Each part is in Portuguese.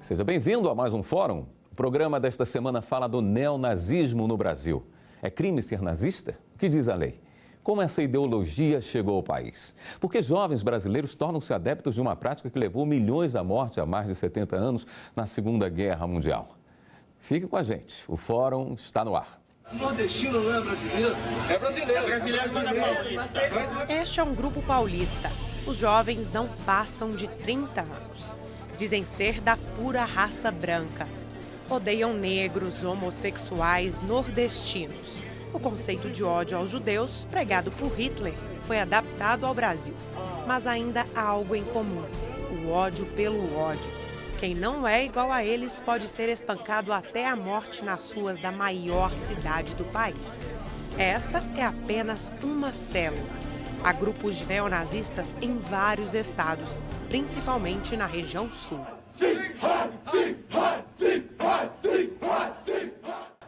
Seja bem-vindo a mais um Fórum. O programa desta semana fala do neonazismo no Brasil. É crime ser nazista? O que diz a lei? Como essa ideologia chegou ao país? Por que jovens brasileiros tornam-se adeptos de uma prática que levou milhões à morte há mais de 70 anos na Segunda Guerra Mundial? Fique com a gente, o Fórum está no ar. Nordestino não é brasileiro? É brasileiro. Este é um grupo paulista. Os jovens não passam de 30 anos. Dizem ser da pura raça branca. Odeiam negros, homossexuais, nordestinos. O conceito de ódio aos judeus, pregado por Hitler, foi adaptado ao Brasil. Mas ainda há algo em comum: o ódio pelo ódio. Quem não é igual a eles pode ser espancado até a morte nas ruas da maior cidade do país. Esta é apenas uma célula. Há grupos de neonazistas em vários estados, principalmente na região sul.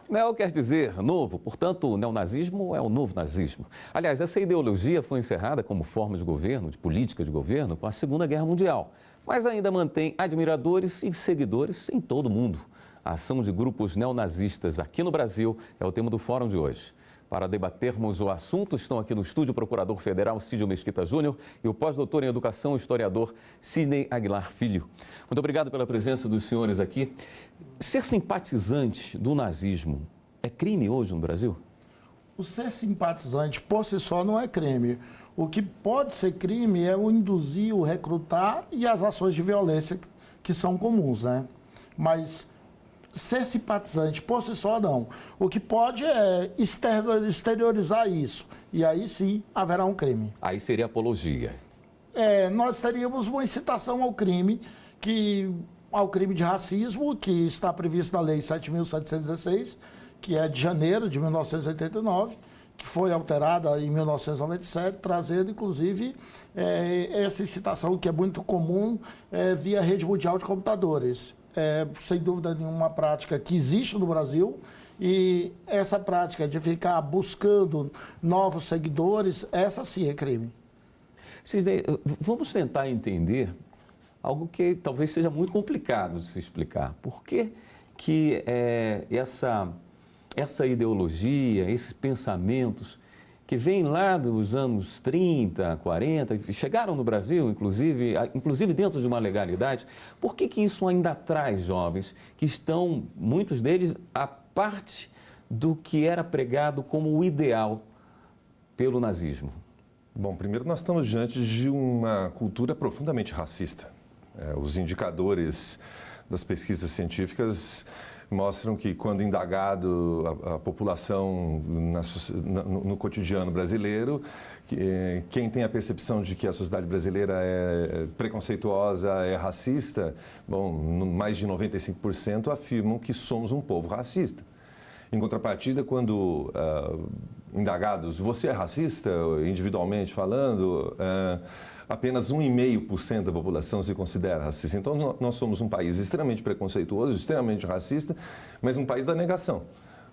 Neo quer dizer novo, portanto, o neonazismo é o novo nazismo. Aliás, essa ideologia foi encerrada como forma de governo, de política de governo, com a Segunda Guerra Mundial, mas ainda mantém admiradores e seguidores em todo o mundo. A ação de grupos neonazistas aqui no Brasil é o tema do Fórum de hoje. Para debatermos o assunto, estão aqui no estúdio o Procurador Federal Cídio Mesquita Júnior e o pós-doutor em Educação e historiador Sidney Aguilar Filho. Muito obrigado pela presença dos senhores aqui. Ser simpatizante do nazismo é crime hoje no Brasil? O ser simpatizante por si só não é crime. O que pode ser crime é o induzir, o recrutar e as ações de violência que são comuns, né? Mas ser simpatizante por si só, não. O que pode é exteriorizar isso. E aí sim haverá um crime. Aí seria apologia. Nós teríamos uma incitação ao crime, ao crime de racismo, que está previsto na Lei 7.716, que é de janeiro de 1989, que foi alterada em 1997, trazendo, inclusive, essa incitação que é muito comum via rede mundial de computadores. Sem dúvida nenhuma, uma prática que existe no Brasil, e essa prática de ficar buscando novos seguidores, essa sim é crime. Sidney, vamos tentar entender algo que talvez seja muito complicado de se explicar. Por que essa ideologia, esses pensamentos que vêm lá dos anos 30, 40, chegaram no Brasil, inclusive dentro de uma legalidade, por que isso ainda atrai jovens que estão, muitos deles, à parte do que era pregado como o ideal pelo nazismo? Bom, primeiro nós estamos diante de uma cultura profundamente racista. Os indicadores das pesquisas científicas mostram que, quando indagado a população no cotidiano brasileiro, quem tem a percepção de que a sociedade brasileira é preconceituosa, é racista, bom, mais de 95% afirmam que somos um povo racista. Em contrapartida, quando indagados, você é racista, individualmente falando, apenas 1,5% da população se considera racista. Então, nós somos um país extremamente preconceituoso, extremamente racista, mas um país da negação.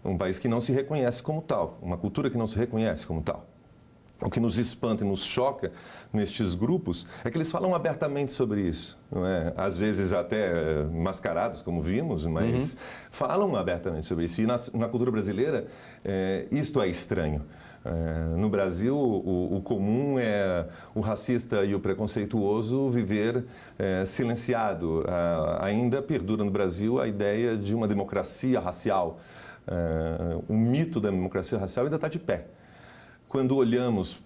Um país que não se reconhece como tal, uma cultura que não se reconhece como tal. O que nos espanta e nos choca nestes grupos é que eles falam abertamente sobre isso, não é? Às vezes até mascarados, como vimos, mas falam abertamente sobre isso. E na cultura brasileira, isto é estranho. No Brasil, o comum é o racista e o preconceituoso viver silenciado. Ainda perdura no Brasil a ideia de uma democracia racial. O mito da democracia racial ainda está de pé. Quando olhamos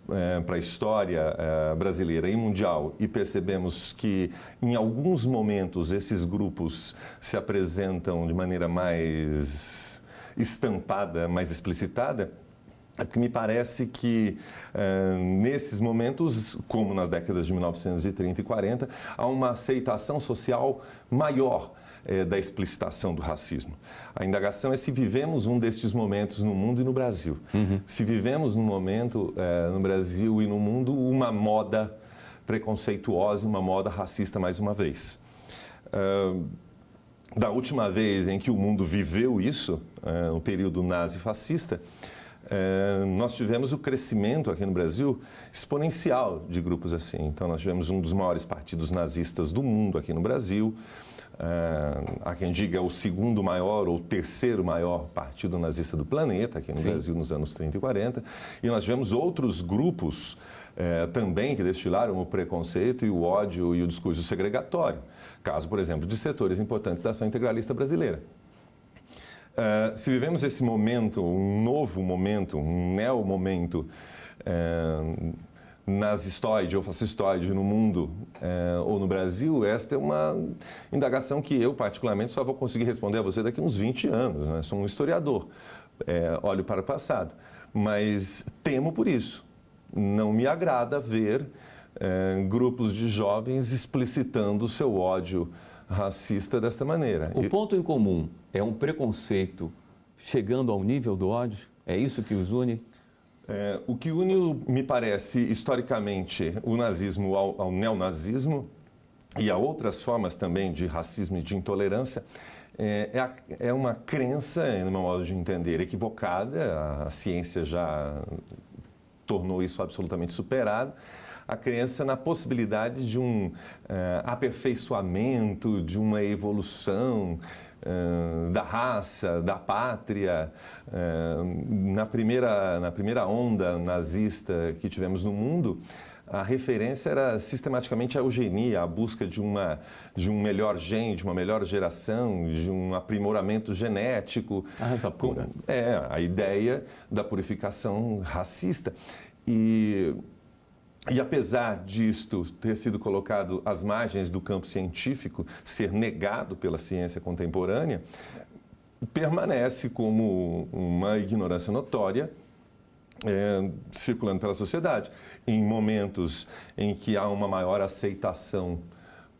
para a história brasileira e mundial e percebemos que, em alguns momentos, esses grupos se apresentam de maneira mais estampada, mais explicitada, é porque me parece que, nesses momentos, como nas décadas de 1930 e 40, há uma aceitação social maior da explicitação do racismo. A indagação é se vivemos um destes momentos no mundo e no Brasil. Se vivemos num momento no Brasil e no mundo uma moda preconceituosa, uma moda racista mais uma vez. Da última vez em que o mundo viveu isso, no período nazi-fascista, nós tivemos o crescimento aqui no Brasil exponencial de grupos assim. Então, nós tivemos um dos maiores partidos nazistas do mundo aqui no Brasil. há quem diga o segundo maior ou terceiro maior partido nazista do planeta, aqui no Brasil, nos anos 30 e 40. E nós tivemos outros grupos também que destilaram o preconceito e o ódio e o discurso segregatório. Caso, por exemplo, de setores importantes da ação integralista brasileira. Se vivemos esse momento, um novo momento, um neo-momento nazistoide ou fascistoide no mundo ou no Brasil, esta é uma indagação que eu, particularmente, só vou conseguir responder a você daqui a uns 20 anos. Né? Sou um historiador, olho para o passado, mas temo por isso. Não me agrada ver grupos de jovens explicitando o seu ódio racista desta maneira. O ponto em comum é um preconceito chegando ao nível do ódio? É isso que os une? O que une, me parece, historicamente, o nazismo ao neonazismo e a outras formas também de racismo e de intolerância é uma crença, no meu modo de entender, equivocada. A ciência já tornou isso absolutamente superado. A crença na possibilidade de um aperfeiçoamento, de uma evolução da raça, da pátria. Na primeira onda nazista que tivemos no mundo, a referência era sistematicamente a eugenia, a busca de um melhor gene, de uma melhor geração, de um aprimoramento genético. A raça pura. A ideia da purificação racista. E apesar disto ter sido colocado às margens do campo científico, ser negado pela ciência contemporânea, permanece como uma ignorância notória circulando pela sociedade. Em momentos em que há uma maior aceitação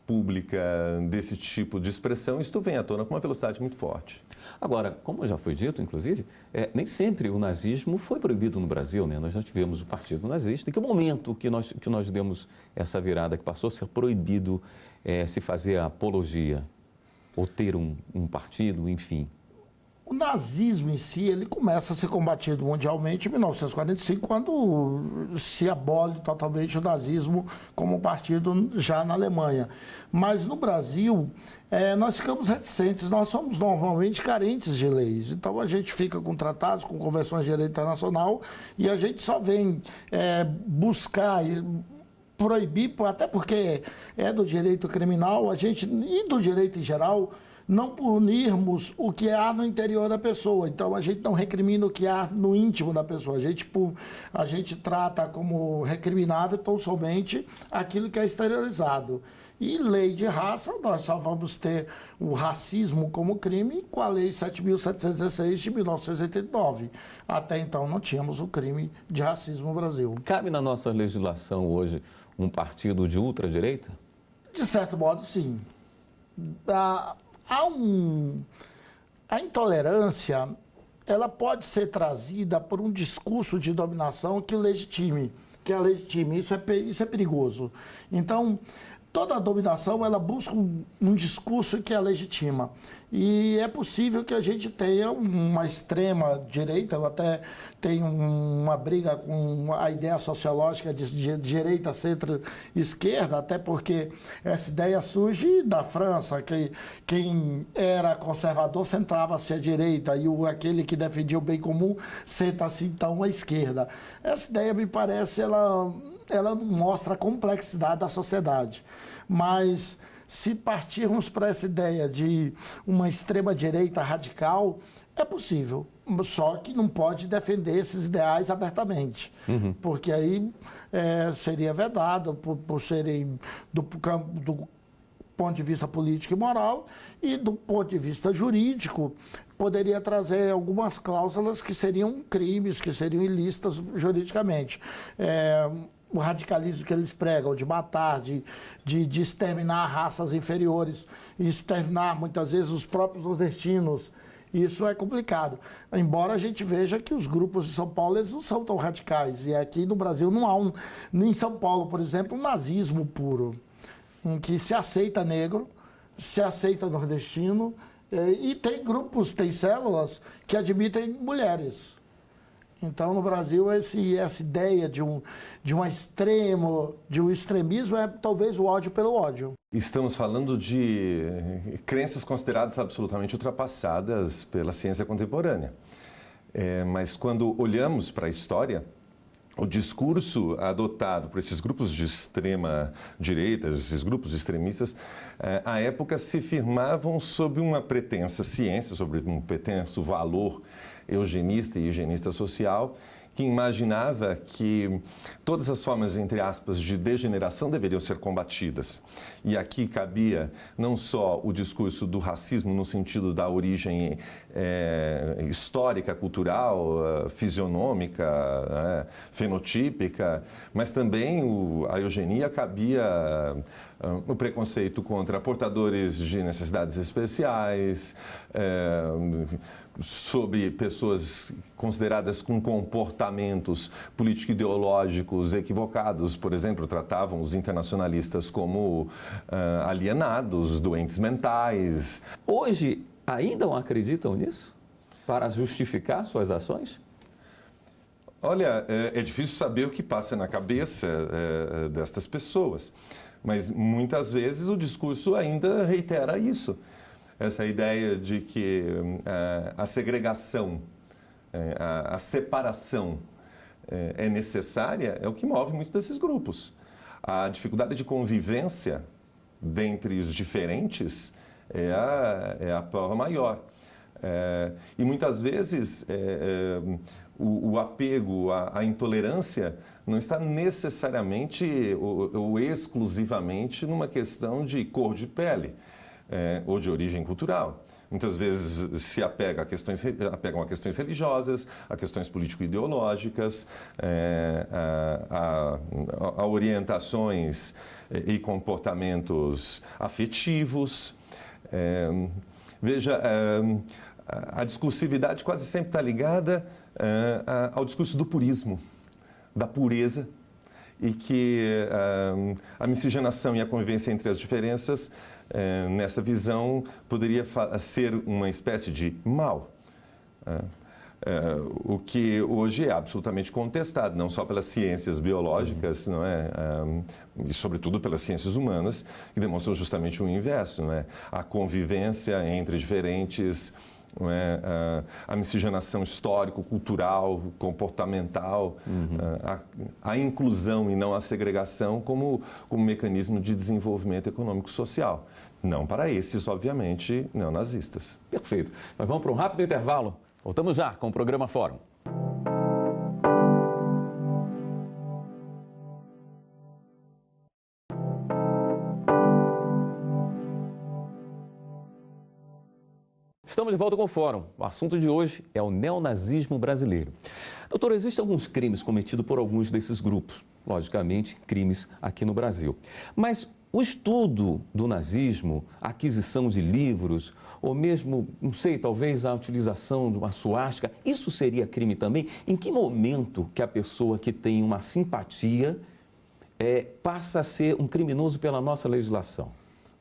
pública desse tipo de expressão, isto vem à tona com uma velocidade muito forte. Agora, como já foi dito, inclusive, nem sempre o nazismo foi proibido no Brasil, né? Nós já tivemos o Partido Nazista. Em que momento que nós demos essa virada, que passou a ser proibido se fazer a apologia ou ter um partido, enfim? O nazismo em si, ele começa a ser combatido mundialmente em 1945, quando se abole totalmente o nazismo como partido já na Alemanha. Mas no Brasil, nós ficamos reticentes, nós somos normalmente carentes de leis. Então a gente fica com tratados, com convenções de direito internacional e a gente só vem buscar proibir, até porque é do direito criminal, e do direito em geral, não punirmos o que há no interior da pessoa. Então, a gente não recrimina o que há no íntimo da pessoa. A gente trata como recriminável tão somente aquilo que é exteriorizado. E lei de raça, nós só vamos ter o racismo como crime com a Lei 7.716 de 1989. Até então, não tínhamos o crime de racismo no Brasil. Cabe na nossa legislação hoje um partido de ultradireita? De certo modo, sim. A intolerância, ela pode ser trazida por um discurso de dominação que legitime. Isso é perigoso. Então, toda a dominação, ela busca um discurso que a legitima. E é possível que a gente tenha uma extrema direita, eu até tenho uma briga com a ideia sociológica de direita, centro-esquerda, até porque essa ideia surge da França, que quem era conservador centrava-se à direita e aquele que defendia o bem comum senta-se então à esquerda. Essa ideia, me parece, ela mostra a complexidade da sociedade. Mas se partirmos para essa ideia de uma extrema-direita radical, é possível. Só que não pode defender esses ideais abertamente. Porque aí seria vedado por serem do ponto de vista político e moral, e do ponto de vista jurídico, poderia trazer algumas cláusulas que seriam crimes, que seriam ilícitas juridicamente. O radicalismo que eles pregam, de matar, de exterminar raças inferiores, e exterminar muitas vezes os próprios nordestinos, isso é complicado. Embora a gente veja que os grupos de São Paulo eles não são tão radicais, e aqui no Brasil não há em São Paulo, por exemplo, um nazismo puro, em que se aceita negro, se aceita nordestino, e tem grupos, tem células que admitem mulheres. Então, no Brasil, essa ideia de um extremismo é talvez o ódio pelo ódio. Estamos falando de crenças consideradas absolutamente ultrapassadas pela ciência contemporânea. Mas quando olhamos para a história, o discurso adotado por esses grupos de extrema direita, esses grupos extremistas, à época se firmavam sob uma pretensa ciência, sobre um pretenso valor eugenista e higienista social, que imaginava que todas as formas, entre aspas, de degeneração deveriam ser combatidas. E aqui cabia não só o discurso do racismo no sentido da origem histórica, cultural, fisionômica, fenotípica, mas também a eugenia cabia o preconceito contra portadores de necessidades especiais, sobre pessoas consideradas com comportamentos político-ideológicos equivocados. Por exemplo, tratavam os internacionalistas como alienados, doentes mentais. Hoje, ainda não acreditam nisso? Para justificar suas ações? Olha, é difícil saber o que passa na cabeça destas pessoas, mas muitas vezes o discurso ainda reitera isso. Essa ideia de que a segregação, a separação é necessária é o que move muitos desses grupos. A dificuldade de convivência dentre os diferentes é a prova maior. E muitas vezes o apego à intolerância não está necessariamente ou exclusivamente numa questão de cor de pele ou de origem cultural. Muitas vezes se apegam a questões religiosas, a questões político-ideológicas, a orientações e comportamentos afetivos. Veja, a discursividade quase sempre está ligada ao discurso do purismo, da pureza, e que a miscigenação e a convivência entre as diferenças, nessa visão, poderia ser uma espécie de mal. O que hoje é absolutamente contestado, não só pelas ciências biológicas, não é? E sobretudo pelas ciências humanas, que demonstram justamente o inverso, não é? A convivência entre diferentes, não é? A miscigenação histórico-cultural, comportamental, a inclusão e não a segregação como mecanismo de desenvolvimento econômico-social. Não para esses, obviamente, neonazistas. Perfeito. Nós vamos para um rápido intervalo. Voltamos já com o programa Fórum. Estamos de volta com o Fórum. O assunto de hoje é o neonazismo brasileiro. Doutor, existem alguns crimes cometidos por alguns desses grupos. Logicamente, crimes aqui no Brasil. Mas o estudo do nazismo, a aquisição de livros, ou mesmo, não sei, talvez a utilização de uma suástica, isso seria crime também? Em que momento que a pessoa que tem uma simpatia passa a ser um criminoso pela nossa legislação?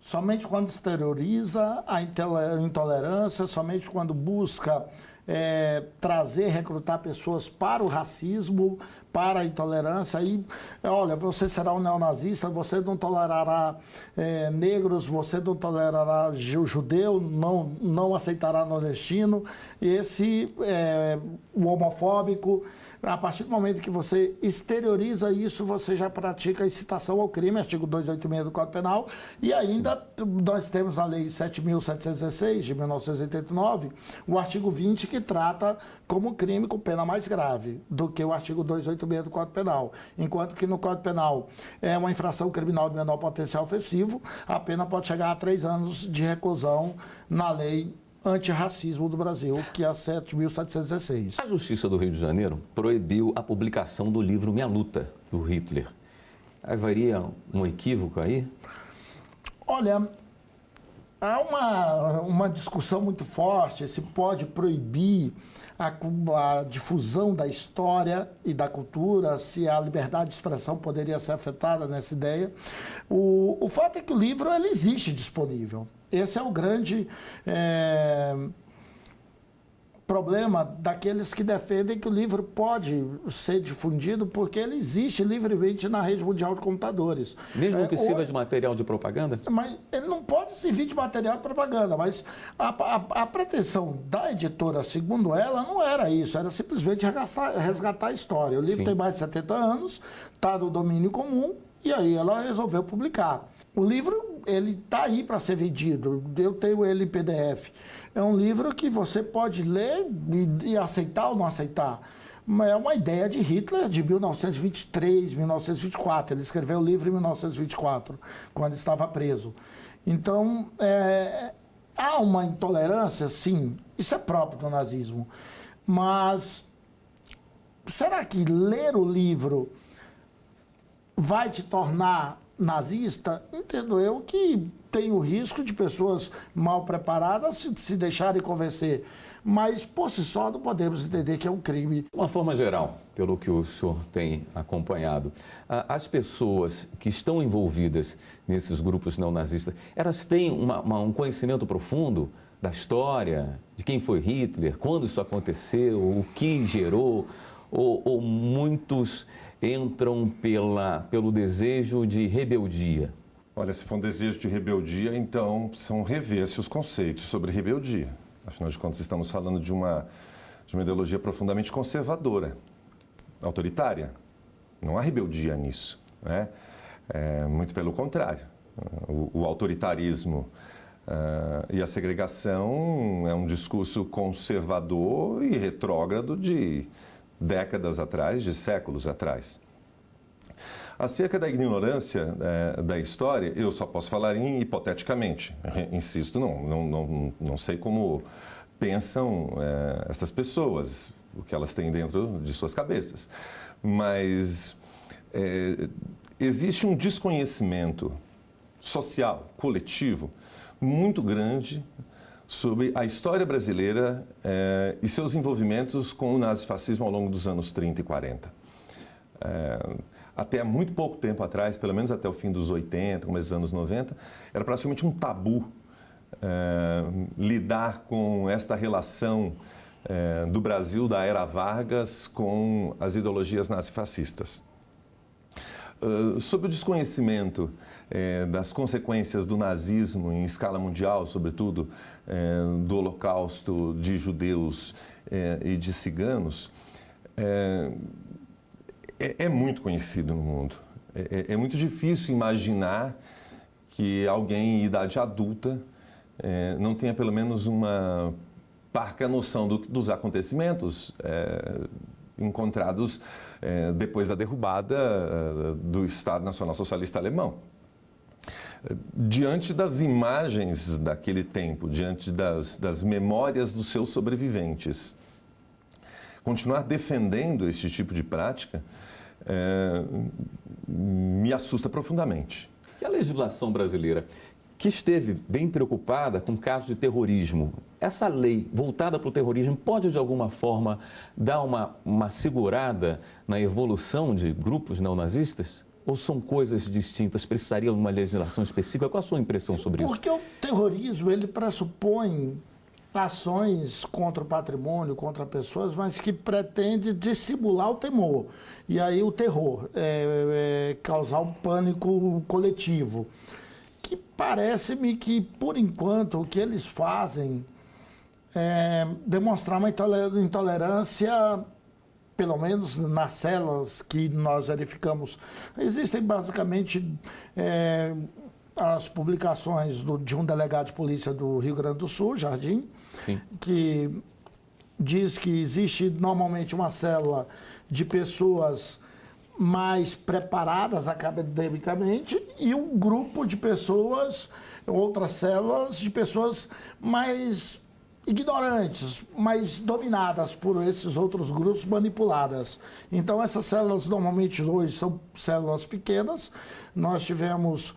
Somente quando exterioriza a intolerância, somente quando busca recrutar pessoas para o racismo, para a intolerância. Aí, olha, você será um neonazista, você não tolerará negros, você não tolerará judeu, não aceitará nordestino, o homofóbico. A partir do momento que você exterioriza isso, você já pratica a incitação ao crime, artigo 286 do Código Penal, e ainda nós temos na Lei 7.716, de 1989, o artigo 20, que trata como crime com pena mais grave do que o artigo 286 do Código Penal. Enquanto que no Código Penal é uma infração criminal de menor potencial ofensivo, a pena pode chegar a 3 anos de reclusão na Lei Antirracismo do Brasil, que é a 7.716. A Justiça do Rio de Janeiro proibiu a publicação do livro Minha Luta, do Hitler. Haveria um equívoco aí? Olha, há uma discussão muito forte se pode proibir a difusão da história e da cultura, se a liberdade de expressão poderia ser afetada nessa ideia. O fato é que o livro ele existe disponível. Esse é o grande problema daqueles que defendem que o livro pode ser difundido porque ele existe livremente na rede mundial de computadores. Mesmo que sirva de material de propaganda? Mas ele não pode servir de material de propaganda, mas a pretensão da editora, segundo ela, não era isso, era simplesmente resgatar a história. O livro tem mais de 70 anos, está no domínio comum, e aí ela resolveu publicar. O livro, ele está aí para ser vendido, eu tenho ele em PDF. É um livro que você pode ler e aceitar ou não aceitar. É uma ideia de Hitler de 1923, 1924. Ele escreveu o livro em 1924, quando estava preso. Então, há uma intolerância, sim, isso é próprio do nazismo. Mas será que ler o livro vai te tornar nazista? Entendo eu que tem o risco de pessoas mal preparadas se deixarem convencer. Mas, por si só, não podemos entender que é um crime. De uma forma geral, pelo que o senhor tem acompanhado, as pessoas que estão envolvidas nesses grupos neonazistas, elas têm um conhecimento profundo da história, de quem foi Hitler, quando isso aconteceu, o que gerou, ou muitos entram pelo desejo de rebeldia? Olha, se for um desejo de rebeldia, então precisam rever-se os conceitos sobre rebeldia. Afinal de contas, estamos falando de uma ideologia profundamente conservadora, autoritária. Não há rebeldia nisso, né? Muito pelo contrário. O autoritarismo e a segregação é um discurso conservador e retrógrado de décadas atrás, de séculos atrás. Acerca da ignorância da história, eu só posso falar hipoteticamente. Insisto, não sei como pensam essas pessoas, o que elas têm dentro de suas cabeças. Mas existe um desconhecimento social, coletivo, muito grande sobre a história brasileira e seus envolvimentos com o nazifascismo ao longo dos anos 30 e 40. Até muito pouco tempo atrás, pelo menos até o fim dos 80, começo dos anos 90, era praticamente um tabu lidar com esta relação do Brasil da era Vargas com as ideologias nazifascistas. Sobre o desconhecimento das consequências do nazismo em escala mundial, sobretudo do Holocausto de judeus e de ciganos, é muito conhecido no mundo. É muito difícil imaginar que alguém em idade adulta não tenha pelo menos uma parca noção dos acontecimentos encontrados depois da derrubada do Estado Nacional Socialista Alemão. Diante das imagens daquele tempo, diante das memórias dos seus sobreviventes, continuar defendendo esse tipo de prática me assusta profundamente. E a legislação brasileira, que esteve bem preocupada com casos de terrorismo, essa lei voltada para o terrorismo pode, de alguma forma, dar uma segurada na evolução de grupos neonazistas? Ou são coisas distintas? Precisaria de uma legislação específica? Qual a sua impressão sobre isso? Porque o terrorismo, ele pressupõe ações contra o patrimônio, contra pessoas, mas que pretende dissimular o temor. E aí o terror, causar um pânico coletivo. Que parece-me que, por enquanto, o que eles fazem é demonstrar uma intolerância, pelo menos nas celas que nós verificamos. Existem basicamente as publicações de um delegado de polícia do Rio Grande do Sul, Jardim, sim, que diz que existe normalmente uma célula de pessoas mais preparadas academicamente e um grupo de pessoas, outras células de pessoas mais ignorantes, mais dominadas por esses outros grupos, manipuladas. Então, essas células normalmente hoje são células pequenas. Nós tivemos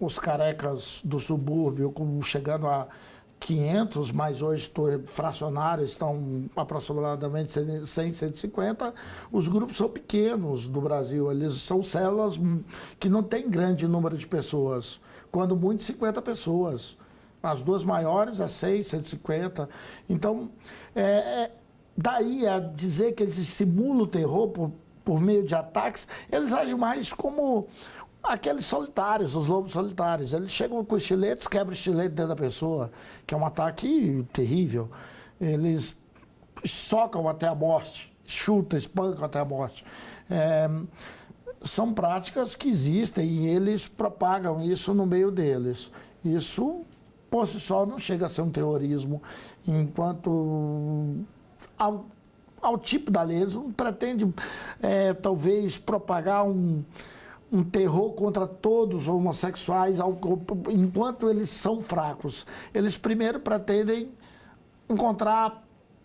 os carecas do subúrbio chegando a 500, mas hoje fracionários estão aproximadamente 100, 150. Os grupos são pequenos do Brasil, eles são células que não têm grande número de pessoas, quando muito 50 pessoas. As duas maiores, a 6, 150. Então, daí a dizer que eles simulam o terror por meio de ataques, eles agem mais como aqueles solitários, os lobos solitários. Eles chegam com estiletes, quebram o estilete dentro da pessoa, que é um ataque terrível. Eles socam até a morte, chutam, espancam até a morte. São práticas que existem e eles propagam isso no meio deles. Isso, por si só, não chega a ser um terrorismo, enquanto ao tipo da lei. Eles não pretendem, talvez, propagar um terror contra todos os homossexuais, enquanto eles são fracos. Eles primeiro pretendem encontrar,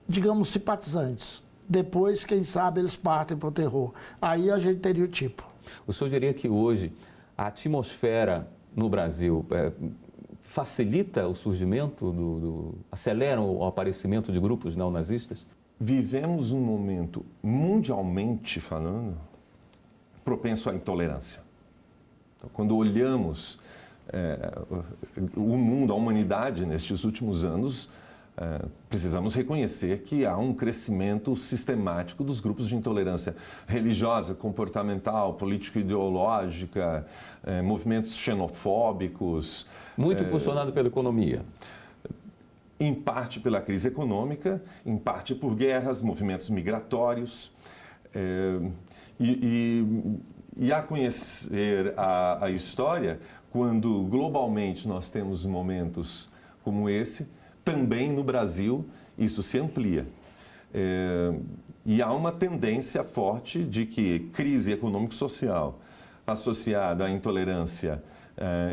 digamos, simpatizantes. Depois, quem sabe, eles partem para o terror. Aí a gente teria o tipo. O senhor diria que hoje a atmosfera no Brasil facilita o surgimento, acelera o aparecimento de grupos neonazistas? Vivemos um momento, mundialmente falando, propenso à intolerância. Então, quando olhamos o mundo, a humanidade nestes últimos anos, precisamos reconhecer que há um crescimento sistemático dos grupos de intolerância religiosa, comportamental, político-ideológica, movimentos xenofóbicos. Muito impulsionado pela economia. Em parte pela crise econômica, em parte por guerras, movimentos migratórios. E a conhecer a história, quando globalmente nós temos momentos como esse, também no Brasil isso se amplia. E há uma tendência forte de que crise econômico-social associada à intolerância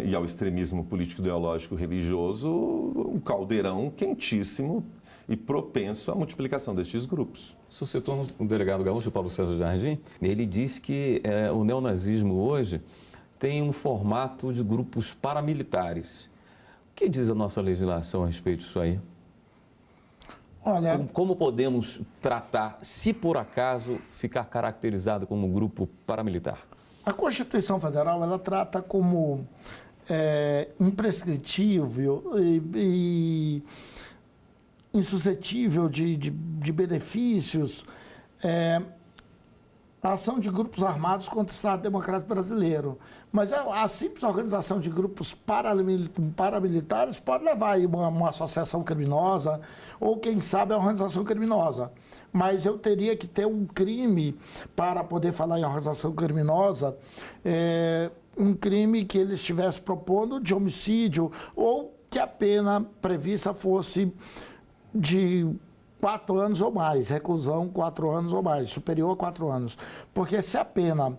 e ao extremismo político-ideológico religioso, um caldeirão quentíssimo e propenso à multiplicação destes grupos. O senhor citou o delegado gaúcho, Paulo César Jardim, ele diz que o neonazismo hoje tem um formato de grupos paramilitares. O que diz a nossa legislação a respeito disso aí? Olha, como podemos tratar, se por acaso ficar caracterizado como um grupo paramilitar? A Constituição Federal, ela trata como imprescritível e insuscetível de benefícios a ação de grupos armados contra o Estado Democrático Brasileiro. Mas a simples organização de grupos paramilitares pode levar aí uma associação criminosa ou, quem sabe, a organização criminosa. Mas eu teria que ter um crime para poder falar em organização criminosa, um crime que ele estivesse propondo de homicídio ou que a pena prevista fosse de 4 anos ou mais, reclusão 4 anos ou mais, superior a 4 anos. Porque se a pena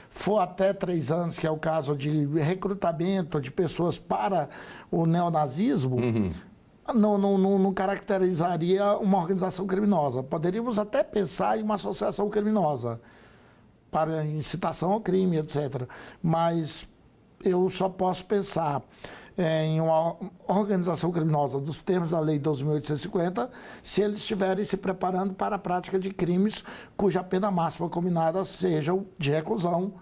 for até 3 anos, que é o caso de recrutamento de pessoas para o neonazismo, não caracterizaria uma organização criminosa. Poderíamos até pensar em uma associação criminosa, para incitação ao crime, etc. Mas eu só posso pensar em uma organização criminosa dos termos da Lei 12.850, se eles estiverem se preparando para a prática de crimes cuja pena máxima combinada sejam de reclusão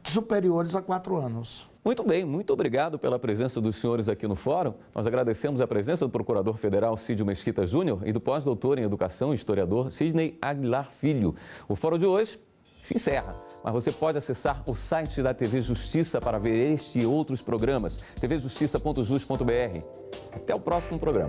superiores a 4 anos. Muito bem, muito obrigado pela presença dos senhores aqui no Fórum. Nós agradecemos a presença do Procurador Federal Cídio Mesquita Júnior e do pós-doutor em Educação e historiador Sidney Aguilar Filho. O Fórum de hoje se encerra, mas você pode acessar o site da TV Justiça para ver este e outros programas, tvjustiça.jus.br. Até o próximo programa.